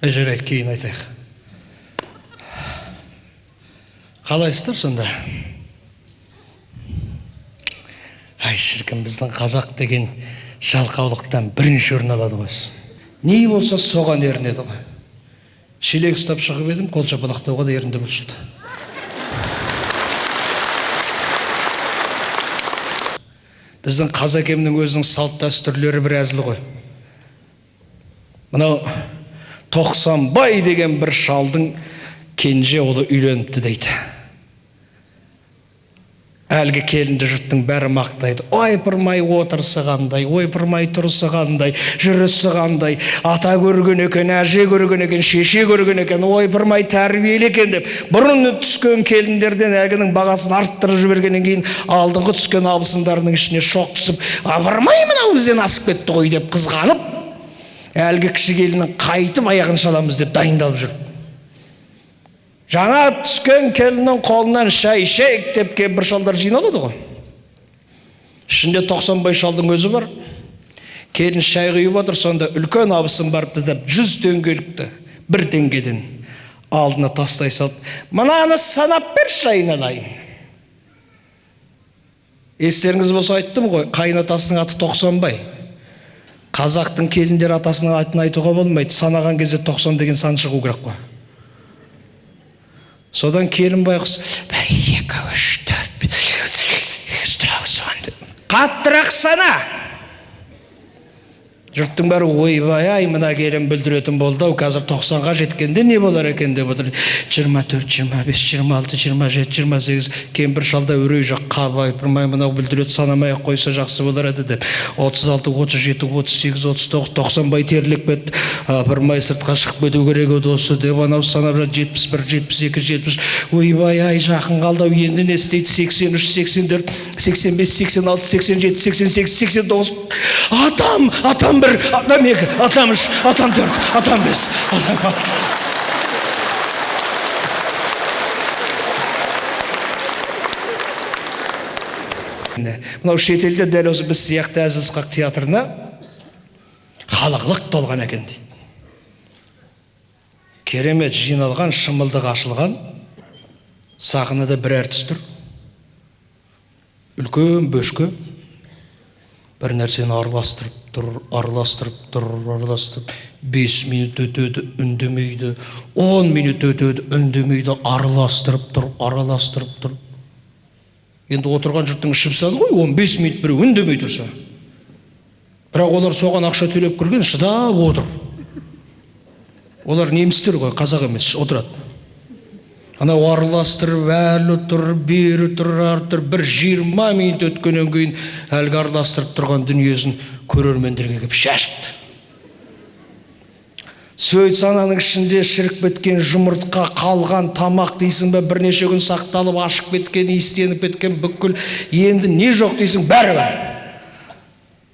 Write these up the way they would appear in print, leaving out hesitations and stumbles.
Жарайды, кейін айтайық. Қалайсыздар сонда? Ай, шіркін, біздің қазақ деген жалқаулықтан бірінші орын алады ғой. Не болса соған ерінеді ғой. Шелек ұстап шығып едім, қол шапалақтауға да ерінді бұлшылды. Біздің қазақ емнің өзінің салт дәстүрлері бір әзіл ғой. Мынау Тоқсанбай деген бір шалдың кенже ұлы үйленіпті дейді. Әлгі келінді жұрттың бәрі мақтайды. Ойпырмай отырысы қандай, ойпырмай тұрысы қандай, жүрісі қандай, ата көрген екен, әже көрген екен, шеше көрген екен, ойпырмай тәрбиелі екен деп. Бұрын түскен келіндерден әлгінің бағасын арттырып жібергеннен кейін алдыңғы түскен абысындарының ішіне шоқ түсіп, апырмай мынау бізден асып кетті ғой деп қызғанып, әлгі кіші келіннің қайтып аяғын шаламыз деп дайындалып жүр. Жаңа түскен келіннің қолынан шай ішейік деп келіп бір шалдар жиналады ғой. Ішінде Тоқсанбай шалдың өзі бар. Келін шай құйып отыр, сонда үлкен абысын барыпты деп 100 теңгелікті бір теңгеден алдына тастай салып, мынаны санап берші айналайын. Естеріңіз болса айттым ғой, қайынатасының аты Тоқсанбай. Қазақтың келіндер атасының атын айтуға болмайды, санаған кезде 90 деген сан шығу керек қой. Содан келін байқұс, 1, 2, 3, 4, 5, 90. Қаттырақ сана! Жұрттың бәрі ойбай, ай, мына келін бүлдіретін болды, қазір 90-ға жеткенде не болар екен деп отыр. 24, 25, 26, 27, 28, кемпір шалда үрей жоқ, қабай, пырмай, мынау бүлдірет санамай-ақ қойса жақсы болар еді деп. 36, 37, 38, 39, Тоқсанбай терлік бет, пырмай сыртқа шығып кету керек еді осы деп, анау санап 71, 72, 70, ойбай, ай, жақын қалды, енді не істейді, 83, 84, 85, 86, 87, 88, 89, атам бір, атам екі, атам үш, атам төрт, атам бес, атам. Мынау шетелде дәл осы біз сияқты әзіл-сықақ театрына халықлық толған екен дейді. Керемет жиналған, шымылдық ашылған, сахнада бір әртіс тұр. Үлкен бөшке бір нәрсені араластырып тұр. 5 минут өтеді, үндемейді. 10 минут өтеді, үндемейді. Араластырып тұр. Енді отырған жұрттың ішіп саны ғой, 15 минут бір үндемей тұрса. Бірақ олар соған ақша төлеп кірген, шыдап отыр. Олар немістер ғой, қазақ емес, отырады. Анау араластырып, әлі тұр, бері тұр, артыр, бір 20 минут өткеннен кейін әлгі араластырып тұрған дүниесін көрермендерге кеп шашыпты. Сөйт сананың ішінде шірік біткен жұмыртқа, қалған тамақ дейсің бе, бірнеше күн сақталып, ашық біткен, иістеніп біткен бүкіл, енді не жоқ дейсің, бәрі бар.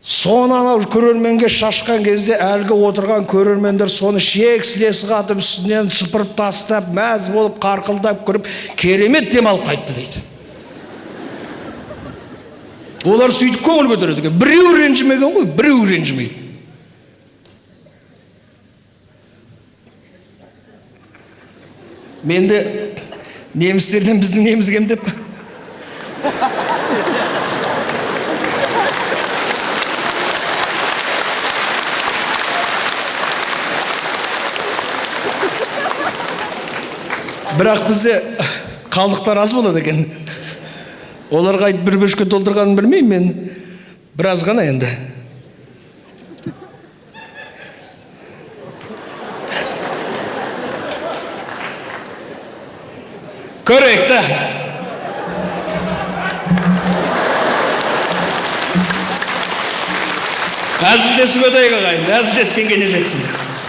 Соны анау көрерменге шашқан кезде әлгі отырған көрермендер соны шек-сілесі қатып, үстінен шыпырып тастап, мәз болып, қарқылдап көріп, керемет демалып қайтты дейді. Олар сөйтіп көңіл көтереді екен. Біреу ренжімеген ғой, біреу ренжімейді. Менде немістерден біздің неміз кем деп. Бірақ бізде қалдықтар аз болады екен. Оларға бір бөшке толтырғанын білмеймін мен. Біраз ғана енді. Көрейік та. Әзілдесіп өтейік ағайын. Әзілдескенге не жетсін.